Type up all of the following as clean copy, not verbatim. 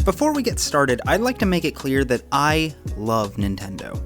Before we get started, I'd like to make it clear that I love Nintendo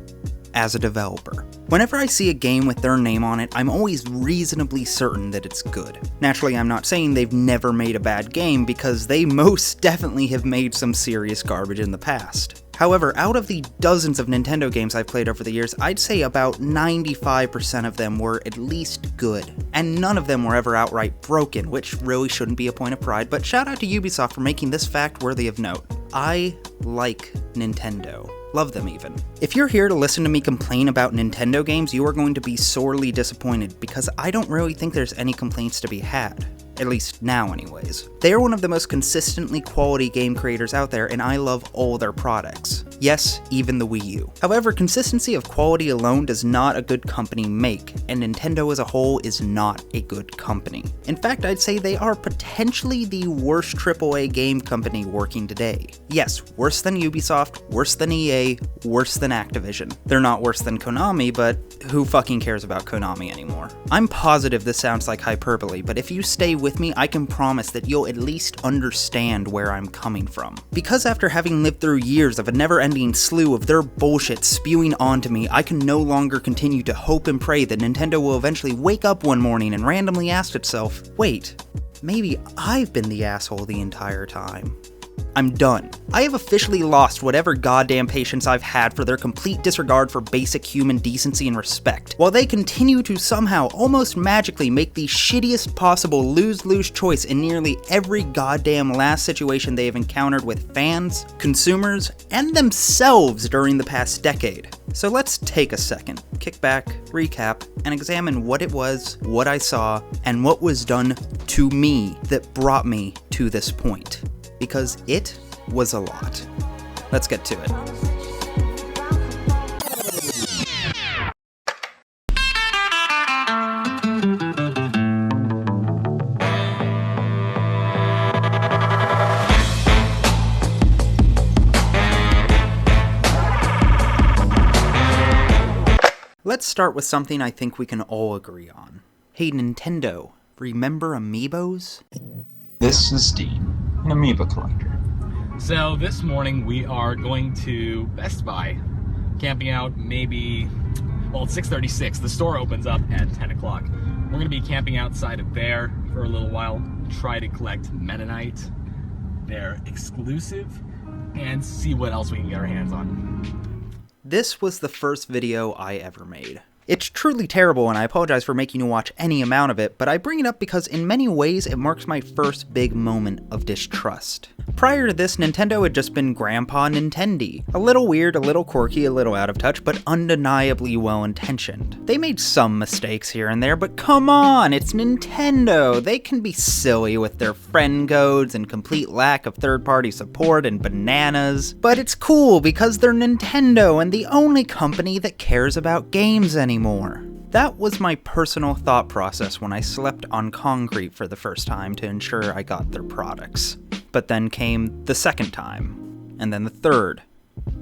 as a developer. Whenever I see a game with their name on it, I'm always reasonably certain that it's good. Naturally, I'm not saying they've never made a bad game, because they most definitely have made some serious garbage in the past. However, out of the dozens of Nintendo games I've played over the years, I'd say about 95% of them were at least good, and none of them were ever outright broken, which really shouldn't be a point of pride, but shout out to Ubisoft for making this fact worthy of note. I like Nintendo. Love them even. If you're here to listen to me complain about Nintendo games, you are going to be sorely disappointed, because I don't really think there's any complaints to be had. At least now anyways. They are one of the most consistently quality game creators out there, and I love all their products. Yes, even the Wii U. However, consistency of quality alone does not a good company make, and Nintendo as a whole is not a good company. In fact, I'd say they are potentially the worst AAA game company working today. Yes, worse than Ubisoft, worse than EA, worse than Activision. They're not worse than Konami, but who fucking cares about Konami anymore? I'm positive this sounds like hyperbole, but if you stay with me, I can promise that you'll at least understand where I'm coming from. Because after having lived through years of a never-ending slew of their bullshit spewing onto me, I can no longer continue to hope and pray that Nintendo will eventually wake up one morning and randomly ask itself, wait, maybe I've been the asshole the entire time. I'm done. I have officially lost whatever goddamn patience I've had for their complete disregard for basic human decency and respect, while they continue to somehow almost magically make the shittiest possible lose-lose choice in nearly every goddamn last situation they have encountered with fans, consumers, and themselves during the past decade. So let's take a second, kick back, recap, and examine what it was, what I saw, and what was done to me that brought me to this point. Because it was a lot. Let's get to it. Let's start with something I think we can all agree on. Hey Nintendo, remember Amiibos? This is Dean, an Amiibo collector. So this morning we are going to Best Buy, camping out maybe, well, it's 6:36. The store opens up at 10 o'clock. We're going to be camping outside of there for a little while, try to collect Mennonite, their exclusive, and see what else we can get our hands on. This was the first video I ever made. It's truly terrible, and I apologize for making you watch any amount of it, but I bring it up because in many ways it marks my first big moment of distrust. Prior to this, Nintendo had just been Grandpa Nintendi. A little weird, a little quirky, a little out of touch, but undeniably well-intentioned. They made some mistakes here and there, but come on, it's Nintendo! They can be silly with their friend codes and complete lack of third-party support and bananas, but it's cool because they're Nintendo and the only company that cares about games anymore. That was my personal thought process when I slept on concrete for the first time to ensure I got their products. But then came the second time, and then the third,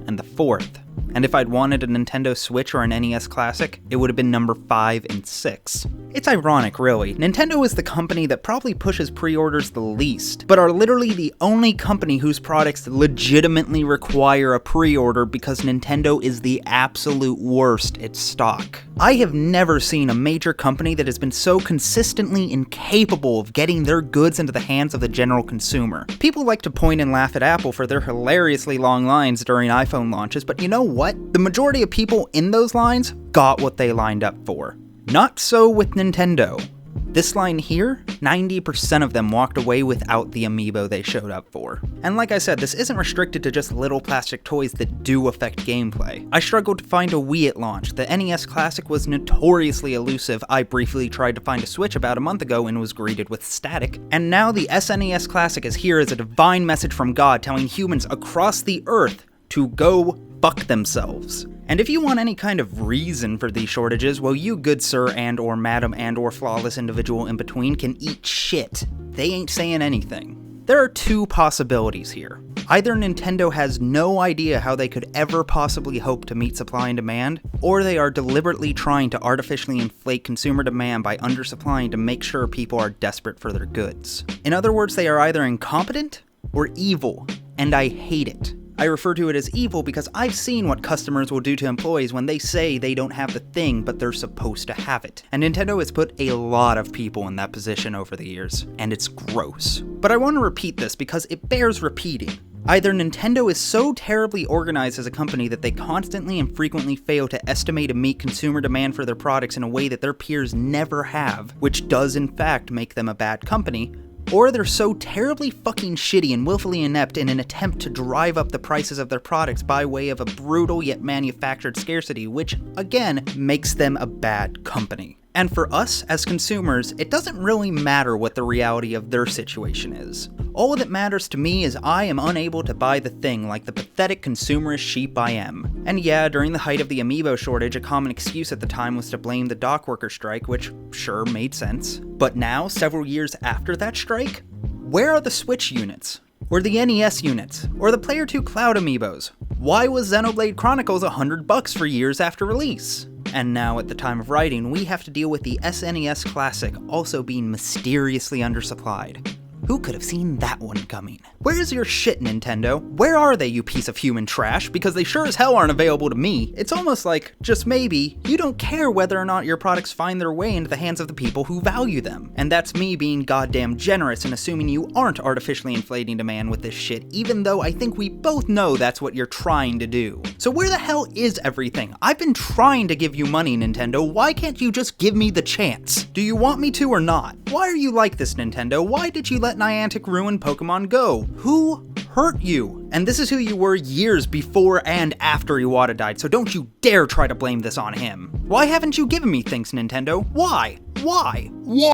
and the fourth. And if I'd wanted a Nintendo Switch or an NES Classic, it would have been number 5 and 6. It's ironic, really. Nintendo is the company that probably pushes pre-orders the least, but are literally the only company whose products legitimately require a pre-order because Nintendo is the absolute worst at stock. I have never seen a major company that has been so consistently incapable of getting their goods into the hands of the general consumer. People like to point and laugh at Apple for their hilariously long lines during iPhone launches, but you know what? The majority of people in those lines got what they lined up for. Not so with Nintendo. This line here, 90% of them walked away without the amiibo they showed up for. And like I said, this isn't restricted to just little plastic toys that do affect gameplay. I struggled to find a Wii at launch. The NES Classic was notoriously elusive. I briefly tried to find a Switch about a month ago and was greeted with static. And now the SNES Classic is here as a divine message from God telling humans across the earth to go fuck themselves. And if you want any kind of reason for these shortages, well, you good sir and or madam and or flawless individual in between can eat shit. They ain't saying anything. There are two possibilities here. Either Nintendo has no idea how they could ever possibly hope to meet supply and demand, or they are deliberately trying to artificially inflate consumer demand by undersupplying to make sure people are desperate for their goods. In other words, they are either incompetent or evil. and I hate it. I refer to it as evil because I've seen what customers will do to employees when they say they don't have the thing but they're supposed to have it. And Nintendo has put a lot of people in that position over the years, and it's gross. But I want to repeat this because it bears repeating. Either Nintendo is so terribly organized as a company that they constantly and frequently fail to estimate and meet consumer demand for their products in a way that their peers never have, which does in fact make them a bad company, or they're so terribly fucking shitty and willfully inept in an attempt to drive up the prices of their products by way of a brutal yet manufactured scarcity, which, again, makes them a bad company. And for us, as consumers, it doesn't really matter what the reality of their situation is. All that matters to me is I am unable to buy the thing like the pathetic consumerist sheep I am. And yeah, during the height of the Amiibo shortage, a common excuse at the time was to blame the dock worker strike, which sure made sense. But now, several years after that strike, where are the Switch units? Or the NES units? Or the Player 2 Cloud Amiibos? Why was Xenoblade Chronicles $100 for years after release? And now, at the time of writing, we have to deal with the SNES Classic also being mysteriously undersupplied. Who could have seen that one coming? Where's your shit, Nintendo? Where are they, you piece of human trash? Because they sure as hell aren't available to me. It's almost like, just maybe, you don't care whether or not your products find their way into the hands of the people who value them. And that's me being goddamn generous and assuming you aren't artificially inflating demand with this shit, even though I think we both know that's what you're trying to do. So where the hell is everything? I've been trying to give you money, Nintendo. Why can't you just give me the chance? Do you want me to or not? Why are you like this, Nintendo? Why did you let Niantic ruin Pokemon Go? Who hurt you? And this is who you were years before and after Iwata died, so don't you dare try to blame this on him. Why haven't you given me things, Nintendo? Why? Why? Why?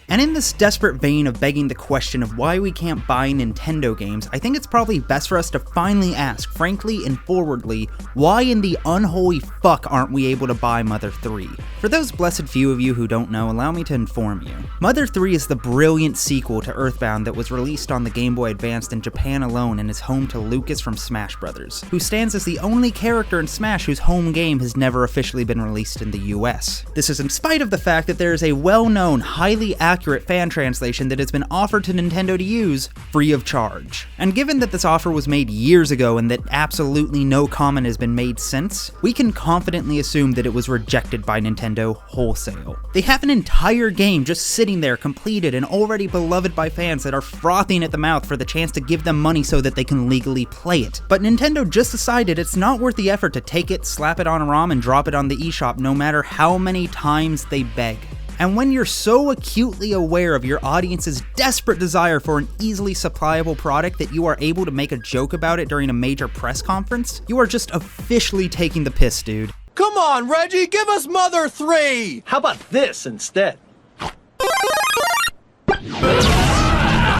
And in this desperate vein of begging the question of why we can't buy Nintendo games, I think it's probably best for us to finally ask, frankly and forwardly, why in the unholy fuck aren't we able to buy Mother 3? For those blessed few of you who don't know, allow me to inform you. Mother 3 is the brilliant sequel to Earthbound that was released on the Game Boy Advance in Japan alone and is home to Lucas from Smash Bros., who stands as the only character in Smash whose home game has never officially been released in the US. This is in spite of the fact that there is a well-known, highly accurate fan translation that has been offered to Nintendo to use free of charge. And given that this offer was made years ago and that absolutely no comment has been made since, we can confidently assume that it was rejected by Nintendo wholesale. They have an entire game just sitting there completed and already beloved by fans that are frothing at the mouth for the chance to give them money so that they can legally play it. But Nintendo just decided it's not worth the effort to take it, slap it on a ROM, and drop it on the eShop no matter how many times they beg. And when you're so acutely aware of your audience's desperate desire for an easily supplyable product that you are able to make a joke about it during a major press conference, you are just officially taking the piss, dude. Come on, Reggie, give us Mother 3! How about this instead?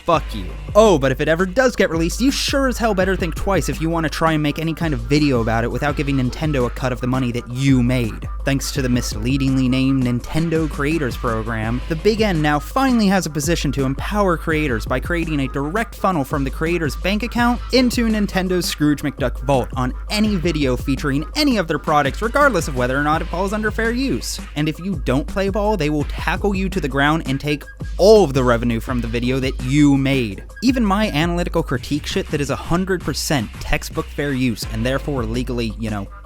Fuck you. Oh, but if it ever does get released, you sure as hell better think twice if you want to try and make any kind of video about it without giving Nintendo a cut of the money that you made. Thanks to the misleadingly named Nintendo Creators Program, the Big N now finally has a position to empower creators by creating a direct funnel from the creator's bank account into Nintendo's Scrooge McDuck vault on any video featuring any of their products, regardless of whether or not it falls under fair use. And if you don't play ball, they will tackle you to the ground and take all of the revenue from the video that you made. Even my analytical critique shit that is 100% textbook fair use and therefore legally,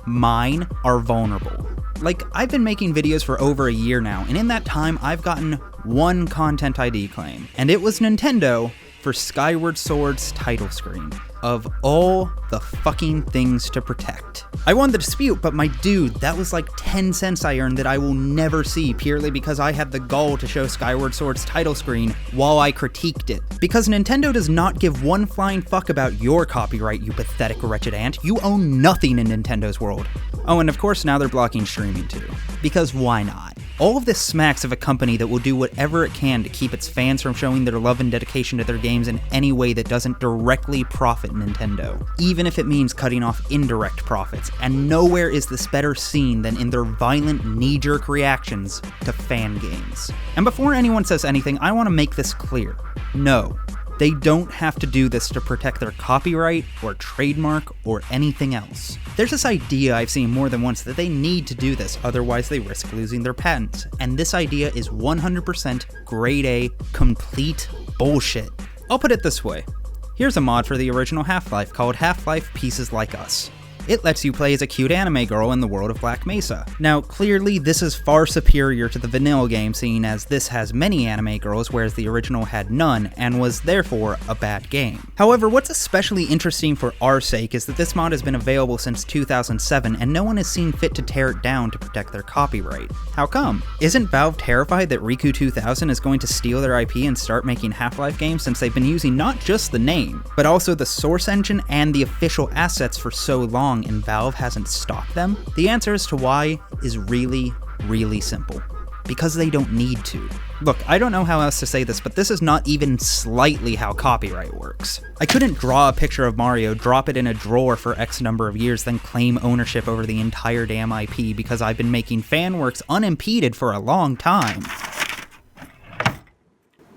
mine, are vulnerable. Like, I've been making videos for over a year now, and in that time I've gotten one content ID claim, and it was Nintendo for Skyward Sword's title screen. Of all the fucking things to protect. I won the dispute, but my dude, that was like 10 cents I earned that I will never see purely because I had the gall to show Skyward Sword's title screen while I critiqued it. Because Nintendo does not give one flying fuck about your copyright, you pathetic wretched ant. You own nothing in Nintendo's world. Oh, and of course now they're blocking streaming too. Because why not? All of this smacks of a company that will do whatever it can to keep its fans from showing their love and dedication to their games in any way that doesn't directly profit Nintendo, even if it means cutting off indirect profits, and nowhere is this better seen than in their violent knee-jerk reactions to fan games. And before anyone says anything, I want to make this clear. No, They don't have to do this to protect their copyright or trademark or anything else. There's this idea I've seen more than once that they need to do this, otherwise they risk losing their patents, and this idea is 100% grade A, complete bullshit. I'll put it this way. Here's a mod for the original Half-Life called Half-Life Pieces Like Us. It lets you play as a cute anime girl in the world of Black Mesa. Now, clearly this is far superior to the vanilla game, seeing as this has many anime girls, whereas the original had none, and was therefore a bad game. However, what's especially interesting for our sake is that this mod has been available since 2007, and no one has seen fit to tear it down to protect their copyright. How come? Isn't Valve terrified that Riku 2000 is going to steal their IP and start making Half-Life games, since they've been using not just the name, but also the source engine and the official assets for so long, and Valve hasn't stopped them? The answer as to why is really, really simple. Because they don't need to. Look, I don't know how else to say this, but this is not even slightly how copyright works. I couldn't draw a picture of Mario, drop it in a drawer for X number of years, then claim ownership over the entire damn IP because I've been making fan works unimpeded for a long time.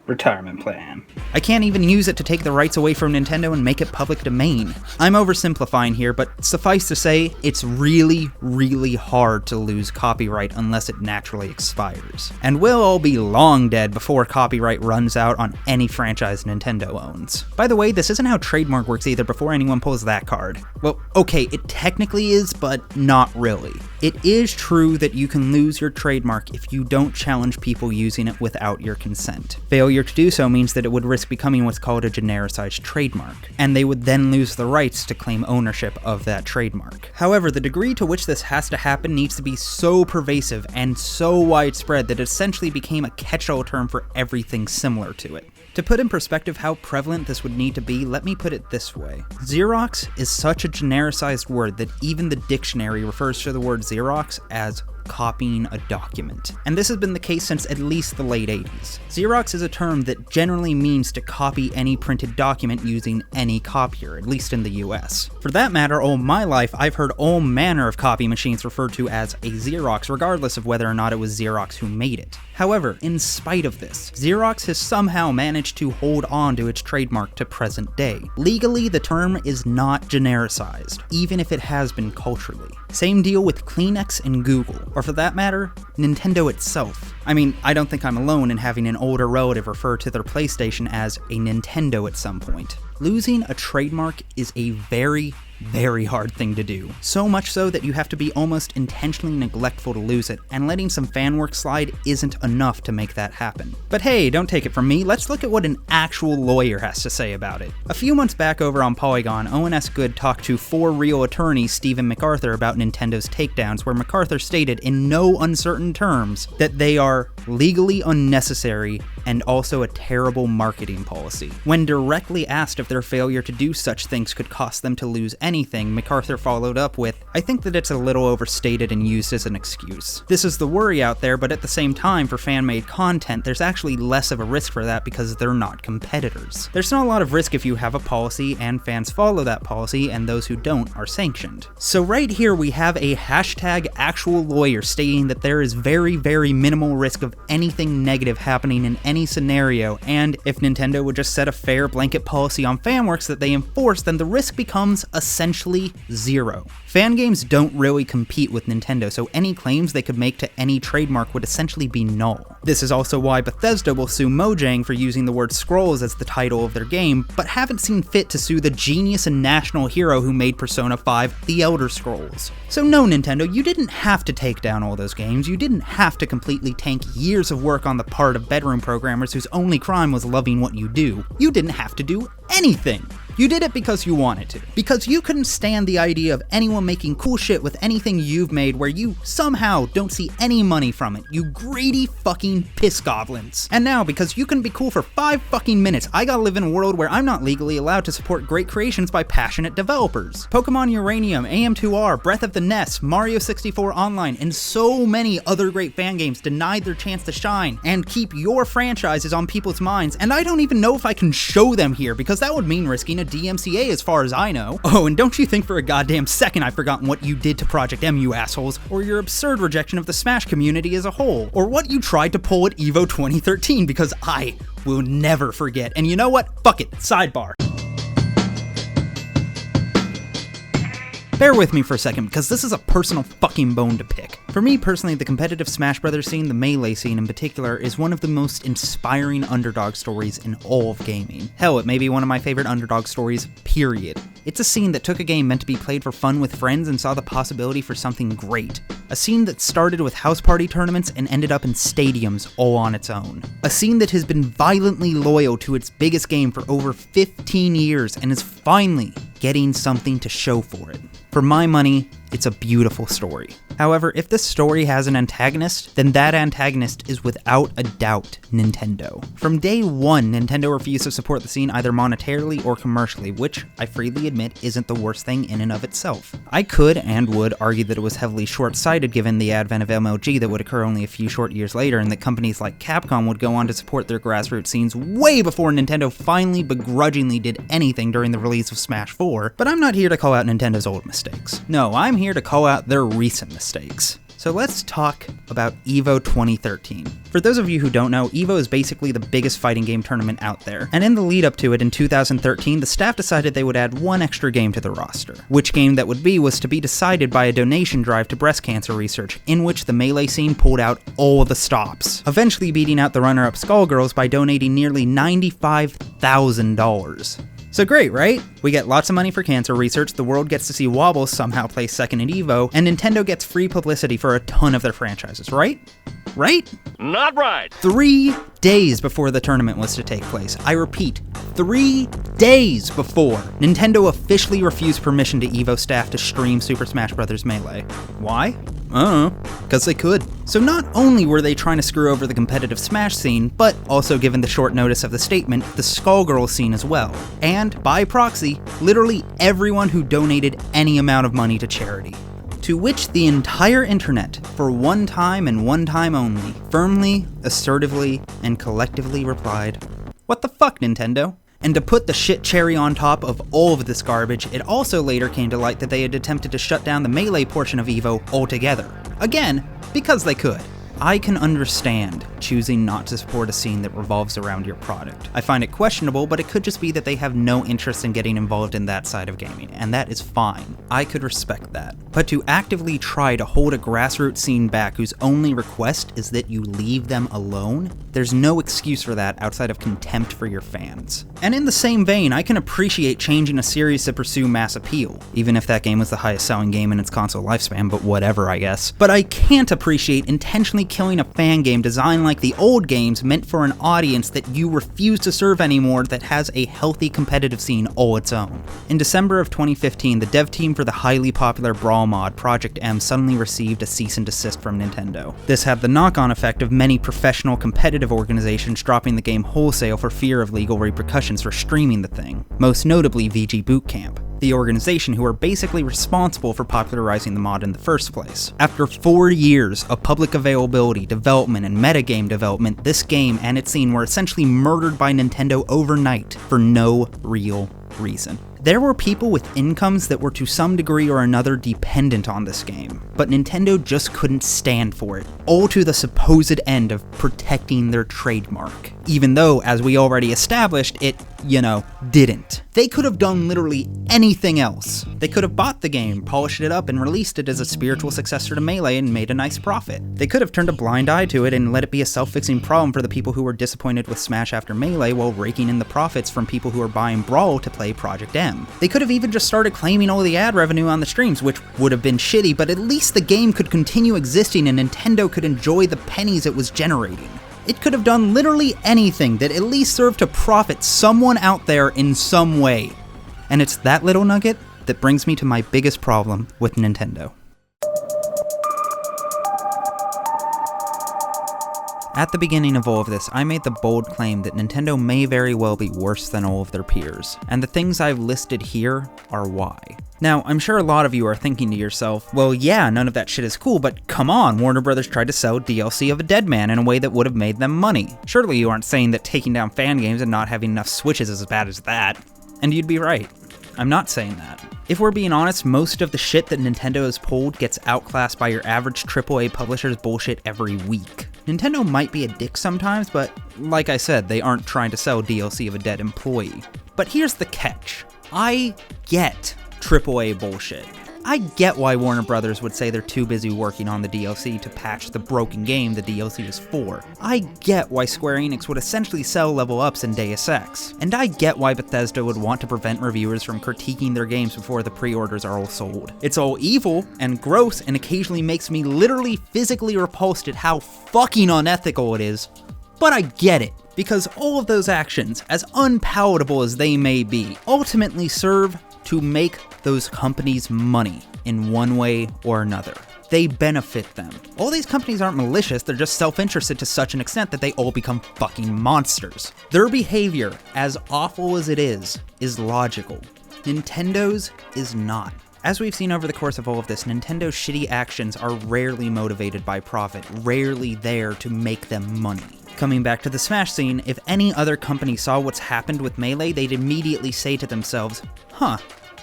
Retirement plan. I can't even use it to take the rights away from Nintendo and make it public domain. I'm oversimplifying here, but suffice to say, it's really, really hard to lose copyright unless it naturally expires. And we'll all be long dead before copyright runs out on any franchise Nintendo owns. By the way, this isn't how trademark works either before anyone pulls that card. Well, okay, it technically is, but not really. It is true that you can lose your trademark if you don't challenge people using it without your consent. Failure to do so means that it would risk becoming what's called a genericized trademark, and they would then lose the rights to claim ownership of that trademark. However, the degree to which this has to happen needs to be so pervasive and so widespread that it essentially became a catch-all term for everything similar to it. To put in perspective how prevalent this would need to be, let me put it this way. Xerox is such a genericized word that even the dictionary refers to the word Xerox as copying a document. And this has been the case since at least the late 80s. Xerox is a term that generally means to copy any printed document using any copier, at least in the US. For that matter, all my life, I've heard all manner of copy machines referred to as a Xerox, regardless of whether or not it was Xerox who made it. However, in spite of this, Xerox has somehow managed to hold on to its trademark to present day. Legally, the term is not genericized, even if it has been culturally. Same deal with Kleenex and Google, or for that matter, Nintendo itself. I mean, I don't think I'm alone in having an older relative refer to their PlayStation as a Nintendo at some point. Losing a trademark is a very, very hard thing to do. So much so that you have to be almost intentionally neglectful to lose it, and letting some fan work slide isn't enough to make that happen. But hey, don't take it from me, let's look at what an actual lawyer has to say about it. A few months back over on Polygon, ONS Good talked to For Real attorney Stephen MacArthur about Nintendo's takedowns, where MacArthur stated in no uncertain terms that they are legally unnecessary and also a terrible marketing policy. When directly asked if their failure to do such things could cost them to lose anything, MacArthur followed up with, "I think that it's a little overstated and used as an excuse. This is the worry out there, but at the same time, for fan-made content, there's actually less of a risk for that because they're not competitors. There's not a lot of risk if you have a policy and fans follow that policy, and those who don't are sanctioned." So right here we have a hashtag actual lawyer stating that there is very, very minimal risk of anything negative happening in any scenario, and if Nintendo would just set a fair blanket policy on fanworks that they enforce, then the risk becomes essentially zero. Fan games don't really compete with Nintendo, so any claims they could make to any trademark would essentially be null. This is also why Bethesda will sue Mojang for using the word scrolls as the title of their game, but haven't seen fit to sue the genius and national hero who made Persona 5, The Elder Scrolls. So no, Nintendo, you didn't have to take down all those games, you didn't have to completely tank years of work on the part of bedroom programmers whose only crime was loving what you do. You didn't have to do anything. You did it because you wanted to. Because you couldn't stand the idea of anyone making cool shit with anything you've made where you somehow don't see any money from it, you greedy fucking piss goblins. And now, because you can be cool for 5 fucking minutes, I gotta live in a world where I'm not legally allowed to support great creations by passionate developers. Pokemon Uranium, AM2R, Breath of the Nest, Mario 64 Online, and so many other great fan games denied their chance to shine and keep your franchises on people's minds, and I don't even know if I can show them here because that would mean risking a a DMCA as far as I know. Oh, and don't you think for a goddamn second I've forgotten what you did to Project M, you assholes, or your absurd rejection of the Smash community as a whole, or what you tried to pull at EVO 2013, because I will never forget. And you know what? Fuck it. Sidebar. Bear with me for a second, because this is a personal fucking bone to pick. For me personally, the competitive Smash Brothers scene, the Melee scene in particular, is one of the most inspiring underdog stories in all of gaming. Hell, it may be one of my favorite underdog stories, period. It's a scene that took a game meant to be played for fun with friends and saw the possibility for something great. A scene that started with house party tournaments and ended up in stadiums all on its own. A scene that has been violently loyal to its biggest game for over 15 years and is finally getting something to show for it. For my money, it's a beautiful story. However, if this story has an antagonist, then that antagonist is without a doubt Nintendo. From day one, Nintendo refused to support the scene either monetarily or commercially, which I freely admit isn't the worst thing in and of itself. I could and would argue that it was heavily short-sighted given the advent of MLG that would occur only a few short years later, and that companies like Capcom would go on to support their grassroots scenes way before Nintendo finally begrudgingly did anything during the release of Smash 4, but I'm not here to call out Nintendo's old mistakes. No, I'm here to call out their recent mistakes. So let's talk about EVO 2013. For those of you who don't know, EVO is basically the biggest fighting game tournament out there, and in the lead up to it in 2013, the staff decided they would add one extra game to the roster. Which game that would be was to be decided by a donation drive to breast cancer research, in which the Melee scene pulled out all the stops, eventually beating out the runner-up Skullgirls by donating nearly $95,000. So great, right? We get lots of money for cancer research, the world gets to see Wobbles somehow place second in EVO, and Nintendo gets free publicity for a ton of their franchises, right? Right? Not right. 3 days before the tournament was to take place. I repeat, 3 days before, Nintendo officially refused permission to EVO staff to stream Super Smash Bros. Melee. Why? I don't know, because they could. So not only were they trying to screw over the competitive Smash scene, but also, given the short notice of the statement, the Skullgirls scene as well. And, by proxy, literally everyone who donated any amount of money to charity. To which the entire internet, for one time and one time only, firmly, assertively, and collectively replied, "What the fuck, Nintendo?" And to put the shit cherry on top of all of this garbage, it also later came to light that they had attempted to shut down the Melee portion of EVO altogether. Again, because they could. I can understand choosing not to support a scene that revolves around your product. I find it questionable, but it could just be that they have no interest in getting involved in that side of gaming, and that is fine. I could respect that. But to actively try to hold a grassroots scene back whose only request is that you leave them alone, there's no excuse for that outside of contempt for your fans. And in the same vein, I can appreciate changing a series to pursue mass appeal, even if that game was the highest selling game in its console lifespan, but whatever, I guess. But I can't appreciate intentionally killing a fan game designed like the old games meant for an audience that you refuse to serve anymore that has a healthy competitive scene all its own. In December of 2015, the dev team for the highly popular Brawl mod, Project M, suddenly received a cease and desist from Nintendo. This had the knock-on effect of many professional competitive organizations dropping the game wholesale for fear of legal repercussions for streaming the thing, most notably VG Boot Camp, the organization who are basically responsible for popularizing the mod in the first place. After 4 years of public availability, development, and metagame development, this game and its scene were essentially murdered by Nintendo overnight for no real reason. There were people with incomes that were to some degree or another dependent on this game, but Nintendo just couldn't stand for it, all to the supposed end of protecting their trademark. Even though, as we already established, it, didn't. They could have done literally anything else. They could have bought the game, polished it up, and released it as a spiritual successor to Melee and made a nice profit. They could have turned a blind eye to it and let it be a self-fixing problem for the people who were disappointed with Smash after Melee while raking in the profits from people who are buying Brawl to play Project M. They could have even just started claiming all the ad revenue on the streams, which would have been shitty, but at least the game could continue existing and Nintendo could enjoy the pennies it was generating. It could have done literally anything that at least served to profit someone out there in some way. And it's that little nugget that brings me to my biggest problem with Nintendo. At the beginning of all of this, I made the bold claim that Nintendo may very well be worse than all of their peers, and the things I've listed here are why. Now, I'm sure a lot of you are thinking to yourself, well yeah, none of that shit is cool, but come on, Warner Brothers tried to sell DLC of a dead man in a way that would have made them money. Surely you aren't saying that taking down fan games and not having enough Switches is as bad as that. And you'd be right. I'm not saying that. If we're being honest, most of the shit that Nintendo has pulled gets outclassed by your average AAA publisher's bullshit every week. Nintendo might be a dick sometimes, but like I said, they aren't trying to sell DLC of a dead employee. But here's the catch. I get AAA bullshit. I get why Warner Brothers would say they're too busy working on the DLC to patch the broken game the DLC is for. I get why Square Enix would essentially sell level ups in Deus Ex. And I get why Bethesda would want to prevent reviewers from critiquing their games before the pre-orders are all sold. It's all evil and gross and occasionally makes me literally physically repulsed at how fucking unethical it is, but I get it. Because all of those actions, as unpalatable as they may be, ultimately serve to make those companies money in one way or another. They benefit them. All these companies aren't malicious, they're just self-interested to such an extent that they all become fucking monsters. Their behavior, as awful as it is logical. Nintendo's is not. As we've seen over the course of all of this, Nintendo's shitty actions are rarely motivated by profit, rarely there to make them money. Coming back to the Smash scene, if any other company saw what's happened with Melee, they'd immediately say to themselves, huh,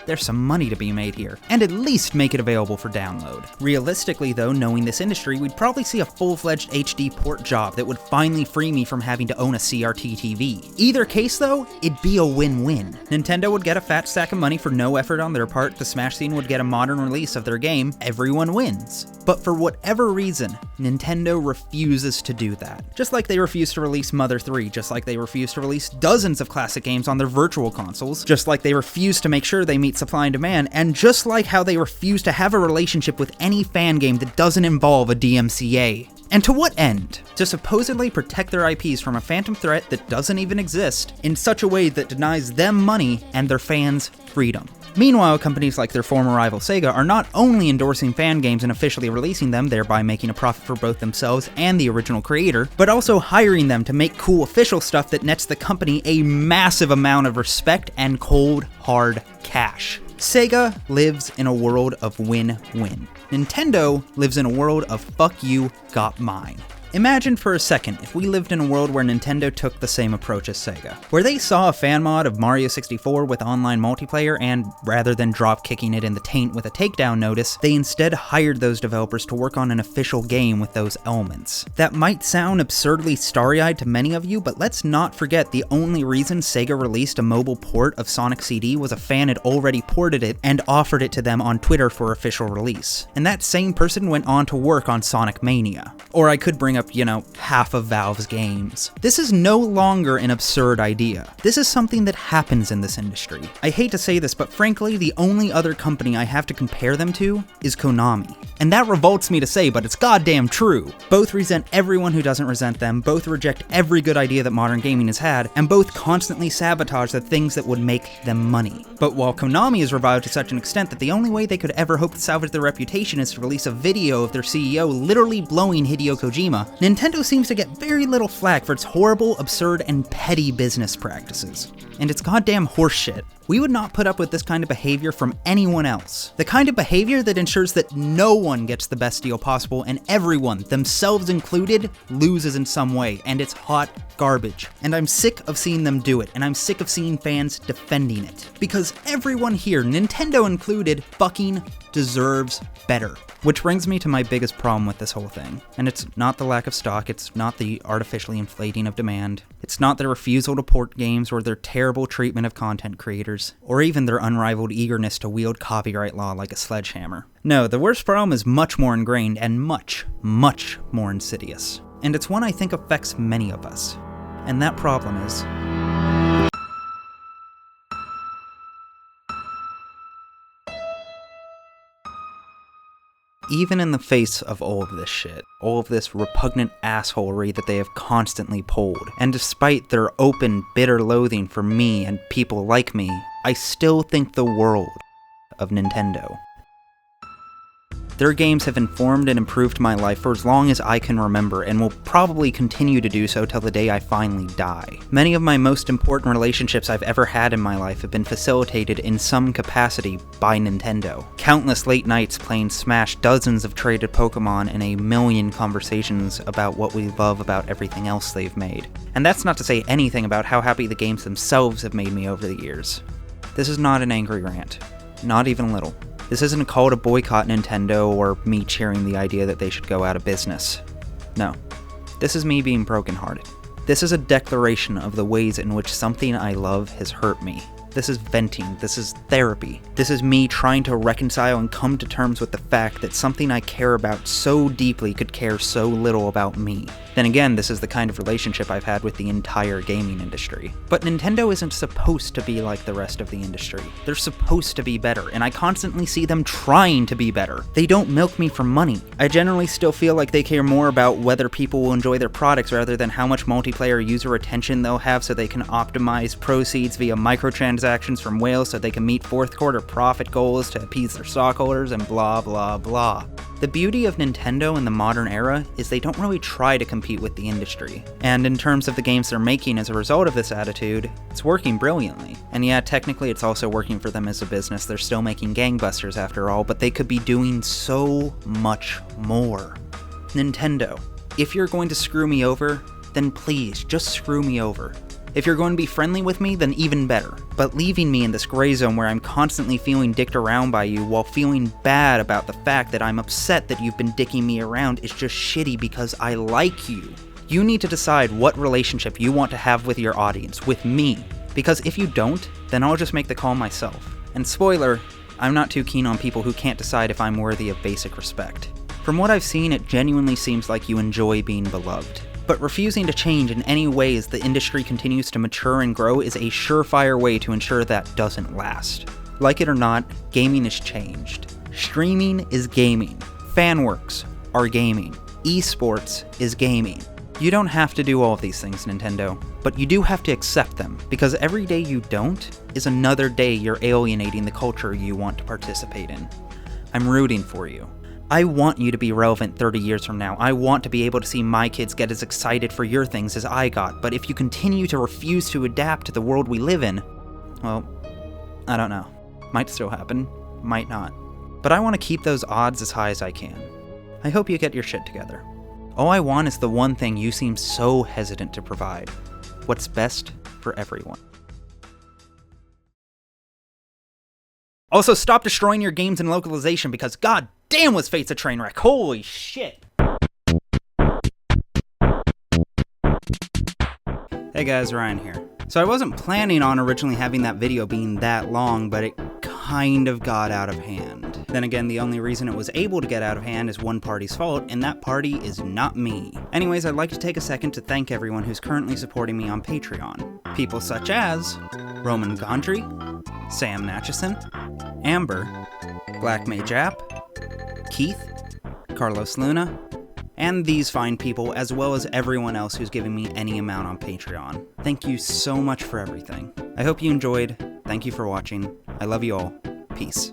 there's some money to be made here, and at least make it available for download. Realistically though, knowing this industry, we'd probably see a full-fledged HD port job that would finally free me from having to own a CRT TV. Either case though, it'd be a win-win. Nintendo would get a fat stack of money for no effort on their part, the Smash scene would get a modern release of their game, everyone wins. But for whatever reason, Nintendo refuses to do that. Just like they refuse to release Mother 3, just like they refuse to release dozens of classic games on their virtual consoles, just like they refuse to make sure they meet supply and demand, and just like how they refuse to have a relationship with any fan game that doesn't involve a DMCA. And to what end? To supposedly protect their IPs from a phantom threat that doesn't even exist in such a way that denies them money and their fans freedom. Meanwhile, companies like their former rival Sega are not only endorsing fan games and officially releasing them, thereby making a profit for both themselves and the original creator, but also hiring them to make cool official stuff that nets the company a massive amount of respect and cold, hard cash. Sega lives in a world of win-win. Nintendo lives in a world of fuck you, got mine. Imagine for a second if we lived in a world where Nintendo took the same approach as Sega, where they saw a fan mod of Mario 64 with online multiplayer and, rather than drop kicking it in the taint with a takedown notice, they instead hired those developers to work on an official game with those elements. That might sound absurdly starry-eyed to many of you, but let's not forget the only reason Sega released a mobile port of Sonic CD was a fan had already ported it and offered it to them on Twitter for official release. And that same person went on to work on Sonic Mania. Or I could bring up, half of Valve's games. This is no longer an absurd idea. This is something that happens in this industry. I hate to say this, but frankly, the only other company I have to compare them to is Konami. And that revolts me to say, but it's goddamn true. Both resent everyone who doesn't resent them, both reject every good idea that modern gaming has had, and both constantly sabotage the things that would make them money. But while Konami is reviled to such an extent that the only way they could ever hope to salvage their reputation is to release a video of their CEO literally blowing Hideo Kojima, Nintendo seems to get very little flack for its horrible, absurd, and petty business practices. And it's goddamn horseshit. We would not put up with this kind of behavior from anyone else. The kind of behavior that ensures that no one gets the best deal possible and everyone, themselves included, loses in some way, and it's hot garbage. And I'm sick of seeing them do it, and I'm sick of seeing fans defending it. Because everyone here, Nintendo included, fucking deserves better. Which brings me to my biggest problem with this whole thing. And it's not the lack of stock, it's not the artificially inflating of demand, it's not their refusal to port games or their terrible treatment of content creators, or even their unrivaled eagerness to wield copyright law like a sledgehammer. No, the worst problem is much more ingrained and much, much more insidious. And it's one I think affects many of us. And that problem is... even in the face of all of this shit, all of this repugnant assholery that they have constantly pulled, and despite their open, bitter loathing for me and people like me, I still think the world of Nintendo. Their games have informed and improved my life for as long as I can remember, and will probably continue to do so till the day I finally die. Many of my most important relationships I've ever had in my life have been facilitated in some capacity by Nintendo. Countless late nights playing Smash, dozens of traded Pokemon, and a million conversations about what we love about everything else they've made. And that's not to say anything about how happy the games themselves have made me over the years. This is not an angry rant. Not even a little. This isn't a call to boycott Nintendo or me cheering the idea that they should go out of business. No. This is me being brokenhearted. This is a declaration of the ways in which something I love has hurt me. This is venting. This is therapy. This is me trying to reconcile and come to terms with the fact that something I care about so deeply could care so little about me. Then again, this is the kind of relationship I've had with the entire gaming industry. But Nintendo isn't supposed to be like the rest of the industry. They're supposed to be better, and I constantly see them trying to be better. They don't milk me for money. I generally still feel like they care more about whether people will enjoy their products rather than how much multiplayer user attention they'll have so they can optimize proceeds via microtransactions from whales so they can meet fourth quarter profit goals to appease their stockholders and blah blah blah. The beauty of Nintendo in the modern era is they don't really try to compete with the industry. And in terms of the games they're making as a result of this attitude, it's working brilliantly. And yeah, technically it's also working for them as a business. They're still making gangbusters after all, but they could be doing so much more. Nintendo, if you're going to screw me over, then please, just screw me over. If you're going to be friendly with me, then even better. But leaving me in this gray zone where I'm constantly feeling dicked around by you while feeling bad about the fact that I'm upset that you've been dicking me around is just shitty because I like you. You need to decide what relationship you want to have with your audience, with me. Because if you don't, then I'll just make the call myself. And spoiler, I'm not too keen on people who can't decide if I'm worthy of basic respect. From what I've seen, it genuinely seems like you enjoy being beloved. But refusing to change in any way as the industry continues to mature and grow is a surefire way to ensure that doesn't last. Like it or not, gaming has changed. Streaming is gaming. Fanworks are gaming. Esports is gaming. You don't have to do all of these things, Nintendo, but you do have to accept them, because every day you don't is another day you're alienating the culture you want to participate in. I'm rooting for you. I want you to be relevant 30 years from now. I want to be able to see my kids get as excited for your things as I got, but if you continue to refuse to adapt to the world we live in, well, I don't know. Might still happen, might not. But I want to keep those odds as high as I can. I hope you get your shit together. All I want is the one thing you seem so hesitant to provide. What's best for everyone. Also, stop destroying your games in localization because god damn was Fate's a train wreck. Holy shit. Hey guys, Ryan here. So I wasn't planning on originally having that video being that long, but it kind of got out of hand. Then again, the only reason it was able to get out of hand is one party's fault, and that party is not me. Anyways, I'd like to take a second to thank everyone who's currently supporting me on Patreon. People such as Roman Gondry, Sam Natchison, Amber, Black Mage App, Keith, Carlos Luna, and these fine people, as well as everyone else who's giving me any amount on Patreon. Thank you so much for everything. I hope you enjoyed. Thank you for watching. I love you all. Peace.